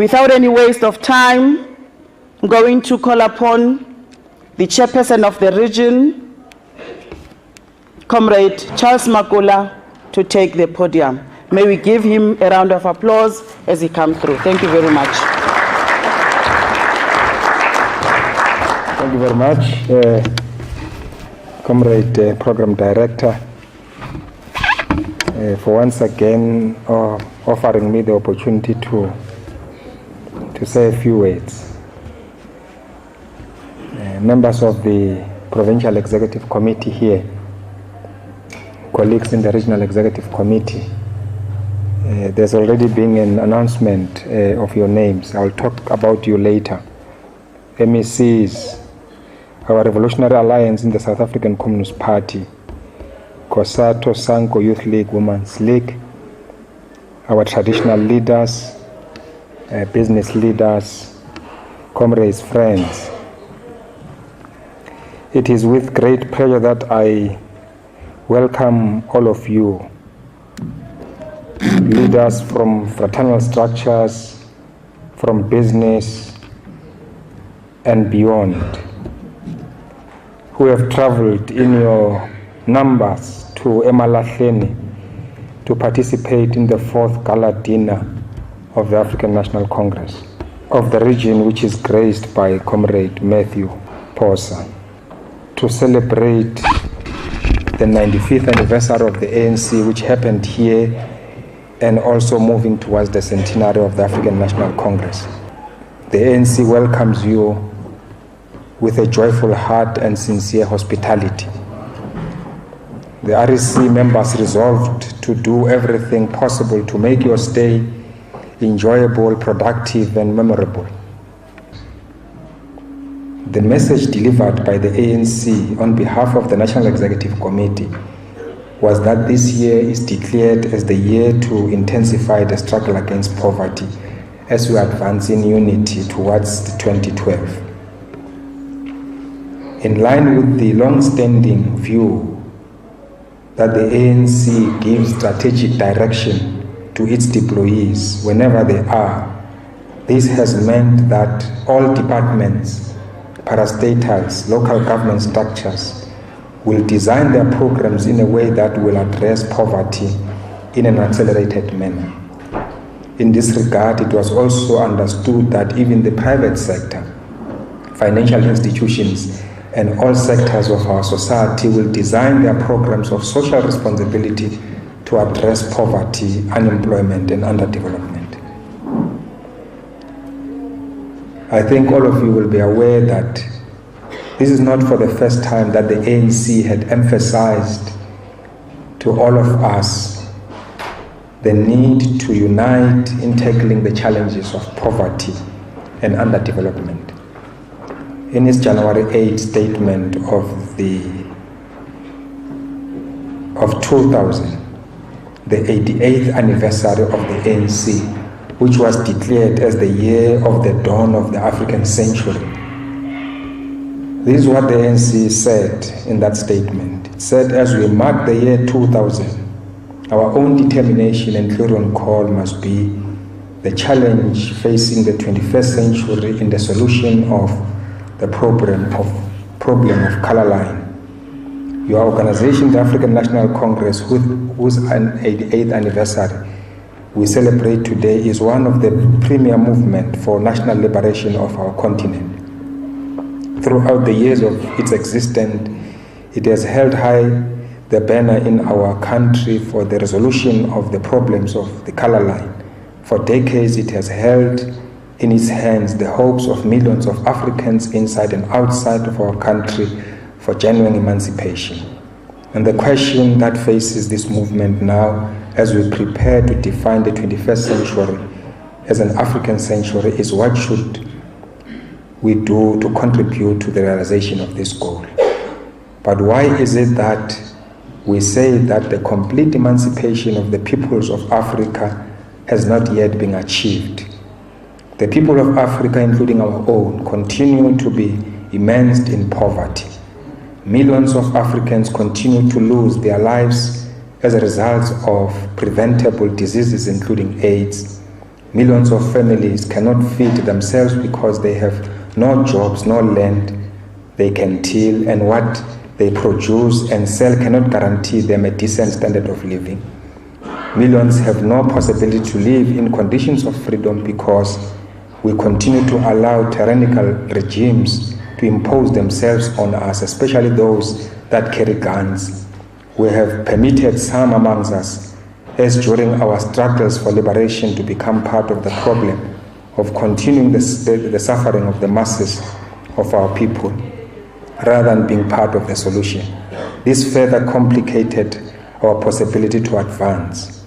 Without any waste of time, I'm going to call upon the chairperson of the region, Comrade Charles Makola, to take the podium. May we give him a round of applause as he comes through. Thank you very much. Thank you very much, Comrade Program Director, for once again offering me the opportunity to say a few words. Members of the Provincial Executive Committee here, colleagues in the Regional Executive Committee, there's already been an announcement of your names. I'll talk about you later. MECs, our Revolutionary Alliance in the South African Communist Party, COSATU, SANCO Youth League, Women's League, our traditional leaders, business leaders, comrades, friends. It is with great pleasure that I welcome all of you, leaders from fraternal structures, from business and beyond, who have traveled in your numbers to Emalahleni to participate in the 4th Gala dinner of the African National Congress of the region, which is graced by Comrade Matthew Posa, to celebrate the 95th anniversary of the ANC, which happened here, and also moving towards the centenary of the African National Congress. The ANC welcomes you with a joyful heart and sincere hospitality. The REC members resolved to do everything possible to make your stay enjoyable, productive, and memorable. The message delivered by the ANC on behalf of the National Executive Committee was that this year is declared as the year to intensify the struggle against poverty as we advance in unity towards 2012. In line with the long-standing view that the ANC gives strategic direction to its deployees whenever they are, this has meant that all departments, parastatals, local government structures will design their programs in a way that will address poverty in an accelerated manner. In this regard, it was also understood that even the private sector, financial institutions, and all sectors of our society will design their programs of social responsibility to address poverty, unemployment, and underdevelopment. I think all of you will be aware that this is not for the first time that the ANC had emphasized to all of us the need to unite in tackling the challenges of poverty and underdevelopment. In his January 8 statement of 2000, the 88th anniversary of the ANC, which was declared as the year of the dawn of the African century. This is what the ANC said in that statement. It said, as we mark the year 2000, our own determination and clarion call must be the challenge facing the 21st century in the solution of the problem of color line. Your organization, the African National Congress, whose 88th anniversary we celebrate today, is one of the premier movements for national liberation of our continent. Throughout the years of its existence, it has held high the banner in our country for the resolution of the problems of the color line. For decades, it has held in its hands the hopes of millions of Africans inside and outside of our country for genuine emancipation. And the question that faces this movement now, as we prepare to define the 21st century as an African century, is what should we do to contribute to the realization of this goal? But why is it that we say that the complete emancipation of the peoples of Africa has not yet been achieved? The people of Africa, including our own, continue to be immersed in poverty. Millions of Africans continue to lose their lives as a result of preventable diseases, including AIDS, Millions of families cannot feed themselves because they have no jobs, no land they can till, and what they produce and sell cannot guarantee them a decent standard of living. Millions have no possibility to live in conditions of freedom because we continue to allow tyrannical regimes to impose themselves on us, especially those that carry guns. We have permitted some amongst us, as during our struggles for liberation, to become part of the problem of continuing the suffering of the masses of our people, rather than being part of the solution. This further complicated our possibility to advance.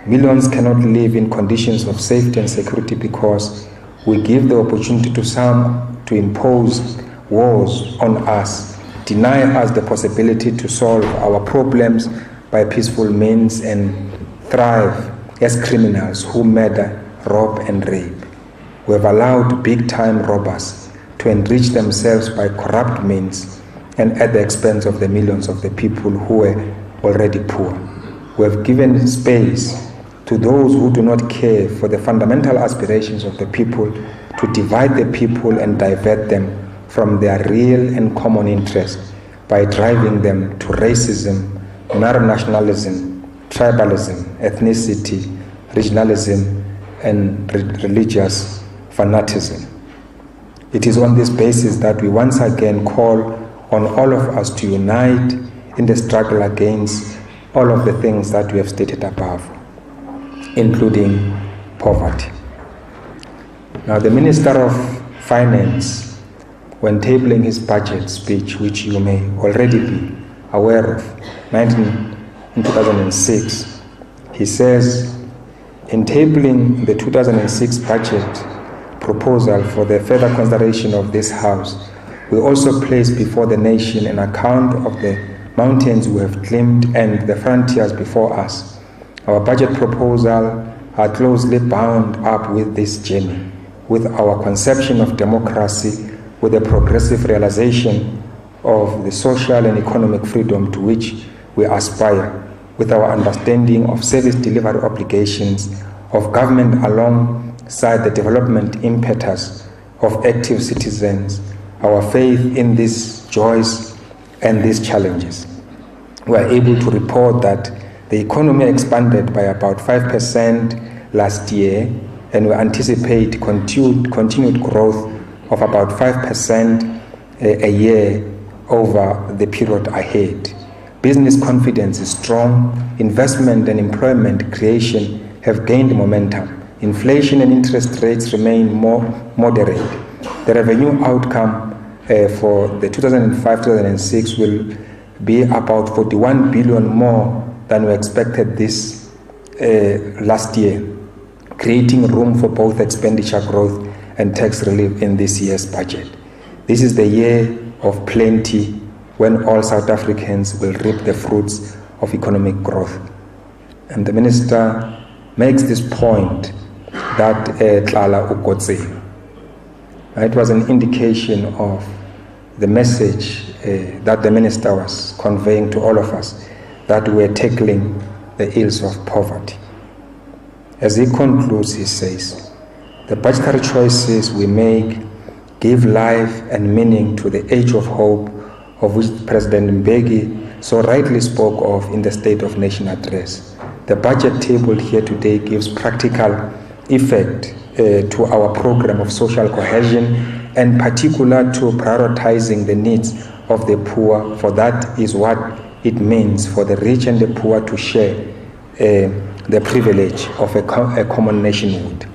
Millions cannot live in conditions of safety and security because we give the opportunity to some to impose wars on us, deny us the possibility to solve our problems by peaceful means, and thrive as criminals who murder, rob, and rape. We have allowed big-time robbers to enrich themselves by corrupt means and at the expense of the millions of the people who were already poor. We have given space to those who do not care for the fundamental aspirations of the people to divide the people and divert them from their real and common interests by driving them to racism, narrow nationalism, tribalism, ethnicity, regionalism, and religious fanaticism. It is on this basis that we once again call on all of us to unite in the struggle against all of the things that we have stated above, including poverty. Now, the Minister of Finance, when tabling his budget speech, which you may already be aware of, in 2006, he says, in tabling the 2006 budget proposal for the further consideration of this House, we also place before the nation an account of the mountains we have climbed and the frontiers before us. Our budget proposal are closely bound up with this journey, with our conception of democracy, with the progressive realization of the social and economic freedom to which we aspire, with our understanding of service delivery obligations of government alongside the development impetus of active citizens, our faith in these joys and these challenges. We are able to report that the economy expanded by about 5% last year, and we anticipate continued growth of about 5% a year over the period ahead. Business confidence is strong. Investment and employment creation have gained momentum. Inflation and interest rates remain more moderate. The revenue outcome for the 2005-2006 will be about 41 billion more than we expected this last year, creating room for both expenditure growth and tax relief in this year's budget. This is the year of plenty, when all South Africans will reap the fruits of economic growth. And the minister makes this point that Gala ukotse. It was an indication of the message that the minister was conveying to all of us, that we are tackling the ills of poverty. As he concludes, he says, the budgetary choices we make give life and meaning to the age of hope of which President Mbeki so rightly spoke of in the State of Nation address. The budget tabled here today gives practical effect to our program of social cohesion, and particular to prioritizing the needs of the poor, for that is what it means for the rich and the poor to share the privilege of a common nationhood.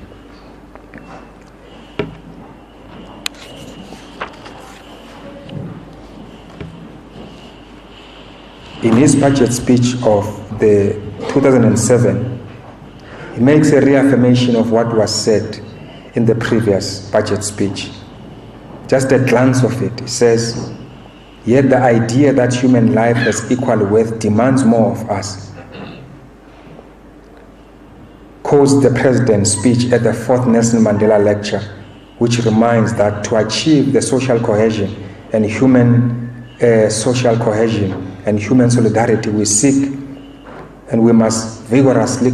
In his budget speech of the 2007, he makes a reaffirmation of what was said in the previous budget speech. Just a glance of it, he says, yet the idea that human life has equal worth demands more of us. Quotes the president's speech at the 4th Nelson Mandela lecture, which reminds that to achieve the social cohesion and human social cohesion and human solidarity we seek, and we must vigorously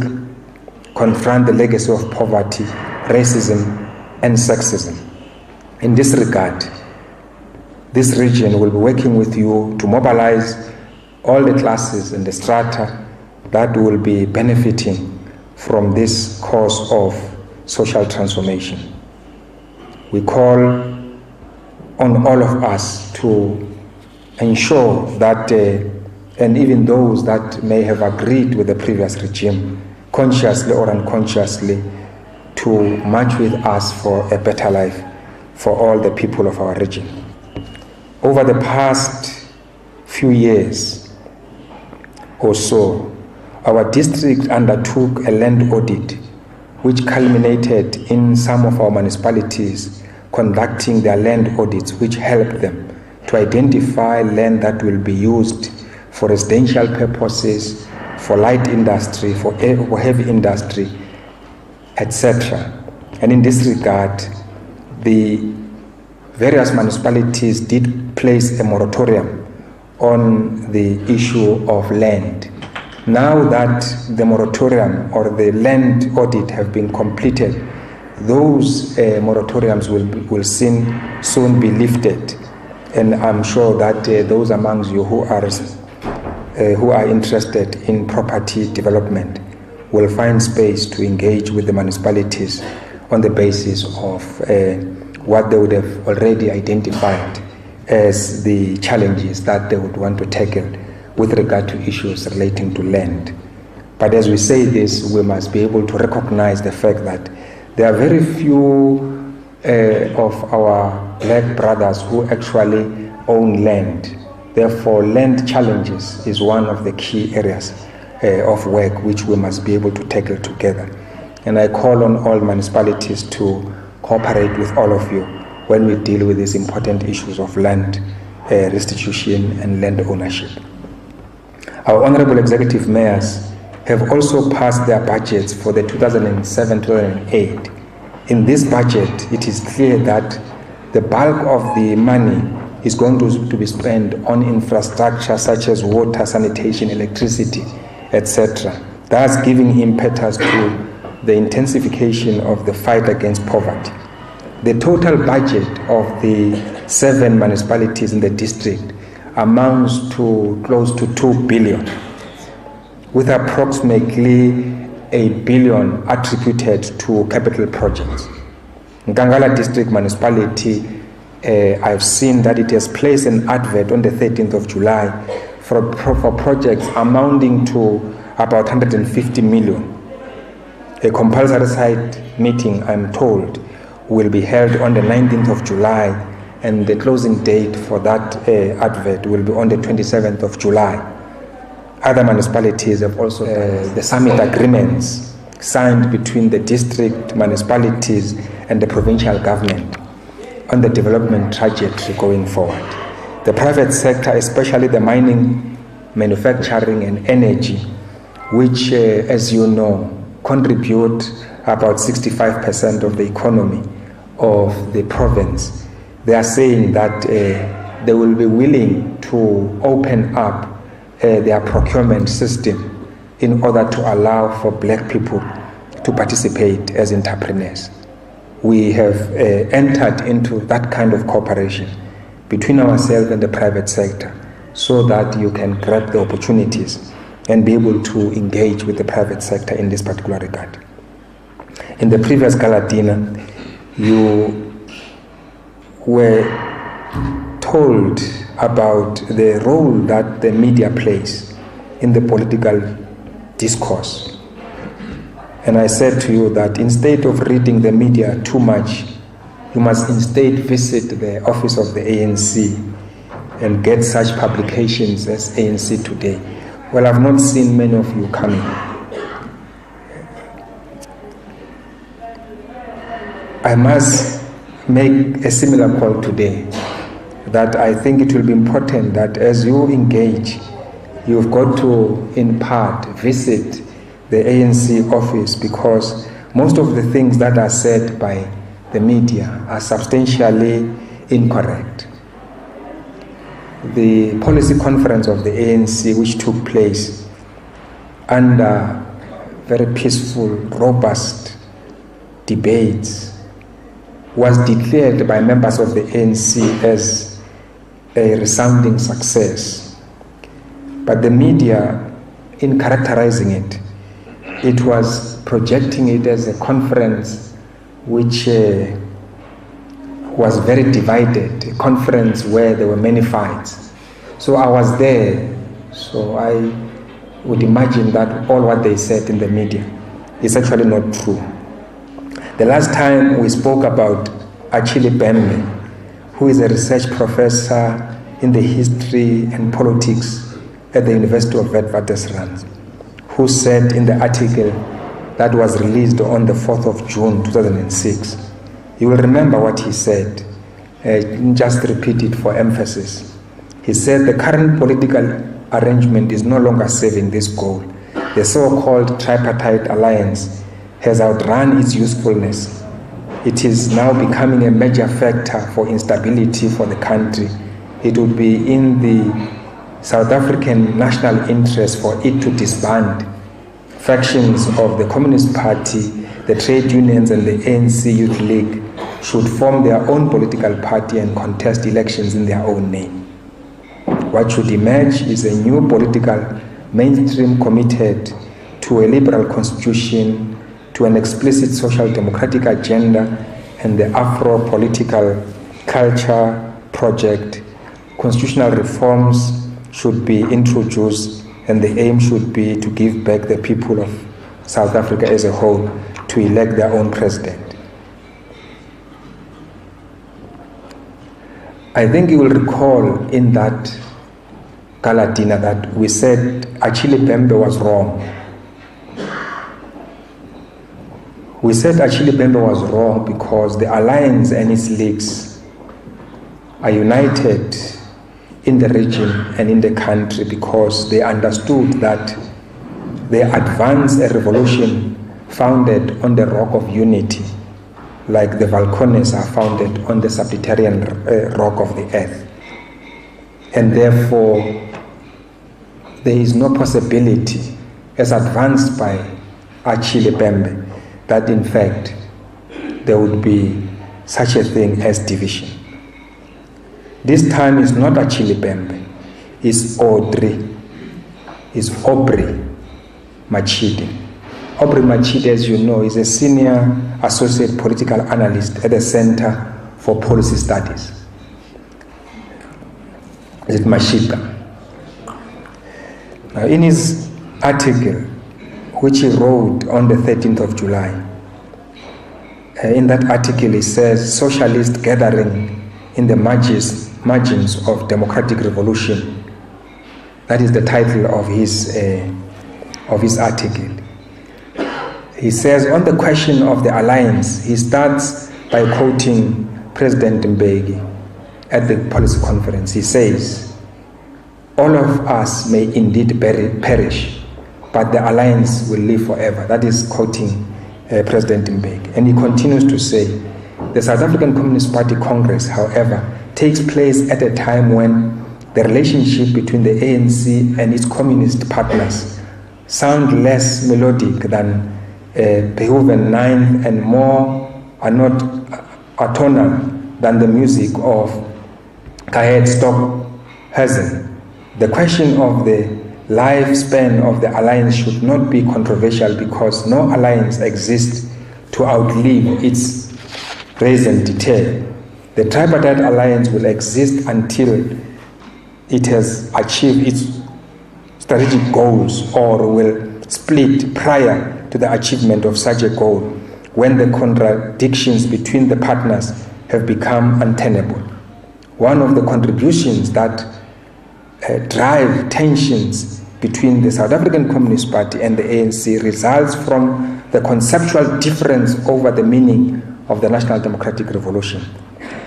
confront the legacy of poverty, racism, and sexism. In this regard, this region will be working with you to mobilize all the classes and the strata that will be benefiting from this course of social transformation. We call on all of us to ensure that, and even those that may have agreed with the previous regime, consciously or unconsciously, to march with us for a better life for all the people of our region. Over the past few years or so, our district undertook a land audit which culminated in some of our municipalities conducting their land audits, which helped them to identify land that will be used for residential purposes, for light industry, for heavy industry, etc. And in this regard, the various municipalities did place a moratorium on the issue of land. Now that the moratorium or the land audit have been completed, those moratoriums will soon be lifted, and I'm sure that those amongst you who are interested in property development will find space to engage with the municipalities on the basis of what they would have already identified as the challenges that they would want to tackle with regard to issues relating to land. But as we say this, we must be able to recognize the fact that there are very few of our black brothers who actually own land. Therefore, land challenges is one of the key areas of work which we must be able to tackle together. And I call on all municipalities to cooperate with all of you when we deal with these important issues of land restitution and land ownership. Our honorable executive mayors have also passed their budgets for the 2007-2008. In this budget, it is clear that the bulk of the money is going to be spent on infrastructure such as water, sanitation, electricity, etc., thus giving impetus to the intensification of the fight against poverty. The total budget of the 7 municipalities in the district amounts to close to 2 billion, with approximately 1 billion attributed to capital projects. Nkangala District Municipality, I've seen that it has placed an advert on the 13th of July for projects amounting to about 150 million. A compulsory site meeting, I'm told, will be held on the 19th of July, and the closing date for that advert will be on the 27th of July. Other municipalities have also the summit agreements signed between the district municipalities and the provincial government on the development trajectory going forward. The private sector, especially the mining, manufacturing and energy, which as you know contribute about 65% of the economy of the province, they are saying that they will be willing to open up their procurement system in order to allow for black people to participate as entrepreneurs. We have entered into that kind of cooperation between ourselves and the private sector so that you can grab the opportunities and be able to engage with the private sector in this particular regard. In the previous Gala dinner, you were told about the role that the media plays in the political discourse. And I said to you that instead of reading the media too much, you must instead visit the office of the ANC and get such publications as ANC Today. Well, I've not seen many of you coming. I must make a similar call today, that I think it will be important that as you engage, you've got to, in part, visit the ANC office, because most of the things that are said by the media are substantially incorrect. The policy conference of the ANC, which took place under very peaceful, robust debates was declared by members of the ANC as a resounding success. But the media, in characterizing it, it was projecting it as a conference which was very divided, a conference where there were many fights. So I was there, so I would imagine that all what they said in the media is actually not true. The last time we spoke about Achille Bembe, who is a research professor in the history and politics at the University of Witwatersrand, who said in the article that was released on the 4th of June 2006, you will remember what he said. Just repeat it for emphasis. He said the current political arrangement is no longer serving this goal. The so-called tripartite alliance has outrun its usefulness. It is now becoming a major factor for instability for the country. It would be in the South African national interest for it to disband. Factions of the Communist Party, the trade unions and the ANC Youth League should form their own political party and contest elections in their own name. What should emerge is a new political mainstream committed to a liberal constitution, to an explicit social democratic agenda, and the Afro-political culture project. Constitutional reforms should be introduced, and the aim should be to give back the people of South Africa as a whole to elect their own president. I think you will recall in that Gala dinner that we said Achille Bembe was wrong. We said Achille Bembe was wrong because the alliance and its leagues are united in the region and in the country because they understood that they advanced a revolution founded on the rock of unity, like the Valcones are founded on the subterranean rock of the earth. And therefore, there is no possibility, as advanced by Achille Bembe, that in fact there would be such a thing as division. This time is not Achille Bembe, it's Aubrey Machide. Aubrey Machide, as you know, is a senior associate political analyst at the Center for Policy Studies. Is it Mashika? Now, in his article, which he wrote on the 13th of July, in that article he says, socialist gathering in the margins of democratic revolution. That is the title of his article. He says, on the question of the alliance, he starts by quoting President Mbeki at the policy conference. He says, all of us may indeed perish, but the alliance will live forever. That is quoting President Mbeki. And he continues to say, the South African Communist Party Congress, however, takes place at a time when the relationship between the ANC and its communist partners sound less melodic than Beethoven Ninth and more are not atonal than the music of Kahed Stockhausen. The question of the lifespan of the alliance should not be controversial because no alliance exists to outlive its raison d'etre. The tripartite alliance will exist until it has achieved its strategic goals or will split prior to the achievement of such a goal when the contradictions between the partners have become untenable. One of the contributions that drive tensions between the South African Communist Party and the ANC results from the conceptual difference over the meaning of the National Democratic Revolution.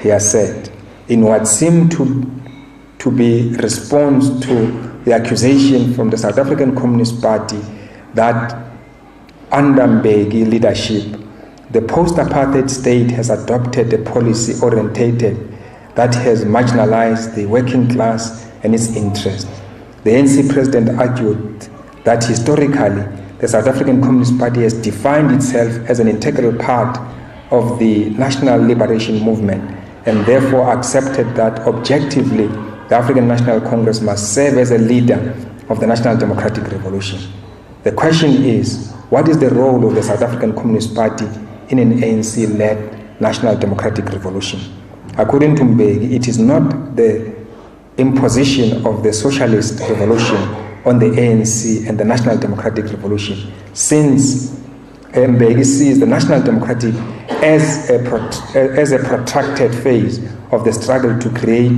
He has said, in what seemed to be response to the accusation from the South African Communist Party that under Mbeki leadership, the post-apartheid state has adopted a policy orientated that has marginalized the working class and its interests. The ANC president argued that historically the South African Communist Party has defined itself as an integral part of the national liberation movement, and therefore accepted that objectively the African National Congress must serve as a leader of the National Democratic Revolution. The question is, what is the role of the South African Communist Party in an ANC-led National Democratic Revolution? According to Mbeki, it is not the imposition of the socialist revolution on the ANC and the National Democratic Revolution, since Mbeki sees the National Democratic as a protracted phase of the struggle to create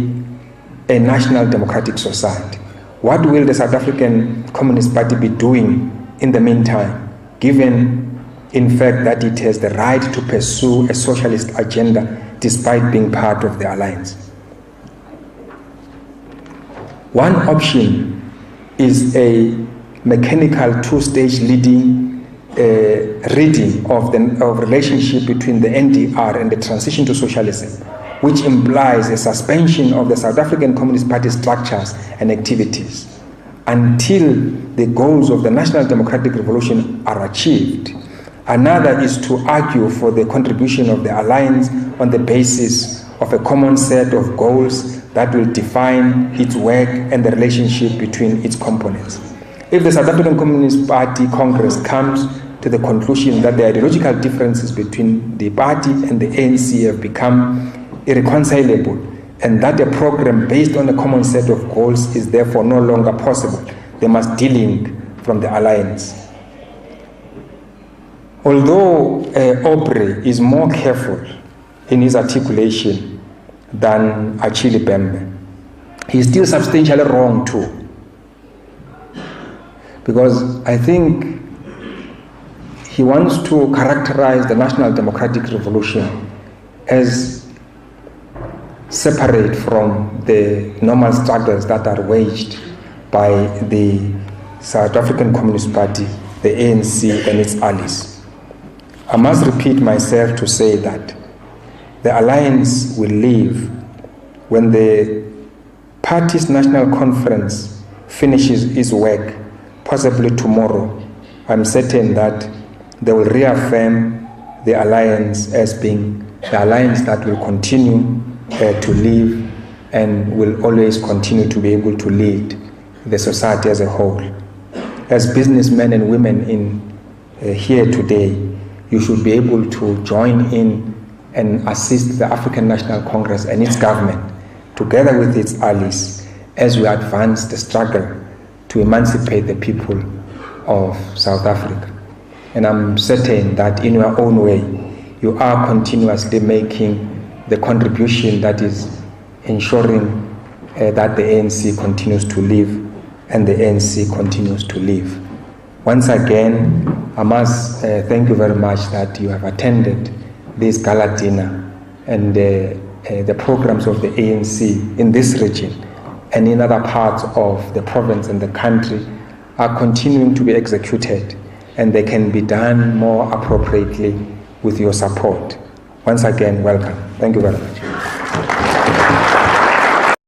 a national democratic society. What will the South African Communist Party be doing in the meantime, given in fact that it has the right to pursue a socialist agenda despite being part of the alliance? One option is a mechanical two-stage reading of relationship between the NDR and the transition to socialism, which implies a suspension of the South African Communist Party structures and activities until the goals of the National Democratic Revolution are achieved. Another is to argue for the contribution of the alliance on the basis of a common set of goals that will define its work and the relationship between its components. If the South African Communist Party Congress comes to the conclusion that the ideological differences between the party and the ANC have become irreconcilable, and that a program based on a common set of goals is therefore no longer possible, they must delink from the alliance. Although Aubrey is more careful in his articulation than Achille Bembe, he is still substantially wrong too. Because I think he wants to characterize the National Democratic Revolution as separate from the normal struggles that are waged by the South African Communist Party, the ANC and its allies. I must repeat myself to say that the alliance will live when the party's national conference finishes its work, possibly tomorrow. I'm certain that they will reaffirm the alliance as being the alliance that will continue to live and will always continue to be able to lead the society as a whole. As businessmen and women here today, you should be able to join in and assist the African National Congress and its government, together with its allies, as we advance the struggle to emancipate the people of South Africa. And I'm certain that in your own way, you are continuously making the contribution that is ensuring that the ANC continues to live and the ANC continues to live. Once again, I must thank you very much that you have attended this gala dinner, and the programs of the ANC in this region and in other parts of the province and the country are continuing to be executed, and they can be done more appropriately with your support. Once again, welcome. Thank you very much.